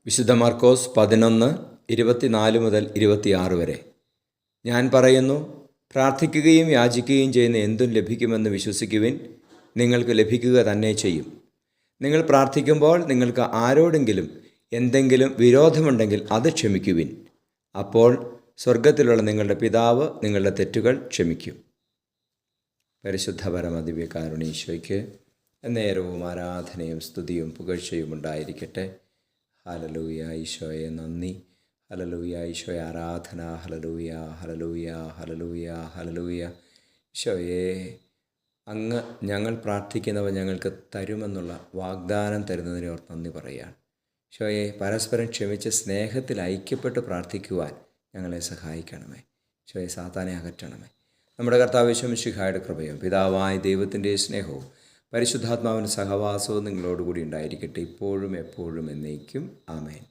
വിശുദ്ധ മാർക്കോസ് 11:24 മുതൽ 26 വരെ. ഞാൻ പറയുന്നു, പ്രാർത്ഥിക്കുകയും യാചിക്കുകയും ചെയ്യുന്ന എന്തും ലഭിക്കുമെന്ന് വിശ്വസിക്കുവിൻ, നിങ്ങൾക്ക് ലഭിക്കുക തന്നെ ചെയ്യും. നിങ്ങൾ പ്രാർത്ഥിക്കുമ്പോൾ നിങ്ങൾക്ക് ആരോടെങ്കിലും എന്തെങ്കിലും വിരോധമുണ്ടെങ്കിൽ അത് ക്ഷമിക്കുവിൻ. അപ്പോൾ സ്വർഗത്തിലുള്ള നിങ്ങളുടെ പിതാവ് നിങ്ങളുടെ തെറ്റുകൾ ക്ഷമിക്കും. പരിശുദ്ധ പരമദിവ്യകാരുണീശോയ്ക്ക് നേരവും ആരാധനയും സ്തുതിയും പുകഴ്ചയും ഉണ്ടായിരിക്കട്ടെ. ഹല്ലേലൂയ. ഈശോയെ നന്ദി. ഹല്ലേലൂയ. ഈശോയെ ആരാധന. Hallelujah, hallelujah, hallelujah, hallelujah. ഈശോയെ, അങ്ങ് ഞങ്ങൾ പ്രാർത്ഥിക്കുന്നവ ഞങ്ങൾക്ക് തരുമെന്നുള്ള വാഗ്ദാനം തരുന്നതിനെ ഓർത്ത് നന്ദി പറയുകയാണ്. ഈശോയെ, പരസ്പരം ക്ഷമിച്ച് സ്നേഹത്തിൽ ഐക്യപ്പെട്ട് പ്രാർത്ഥിക്കുവാൻ ഞങ്ങളെ സഹായിക്കണമേ. ഈശോയെ, സാത്താനെ അകറ്റണമേ. നമ്മുടെ കർത്താവ് യേശു മിശിഹായുടെ കൃപയും പിതാവായ ദൈവത്തിൻ്റെ സ്നേഹവും പരിശുദ്ധാത്മാവിൻ്റെ സഹവാസവും നിങ്ങളോടുകൂടി ഉണ്ടായിരിക്കട്ടെ, ഇപ്പോഴും എപ്പോഴും എന്നേക്കും. ആമേൻ.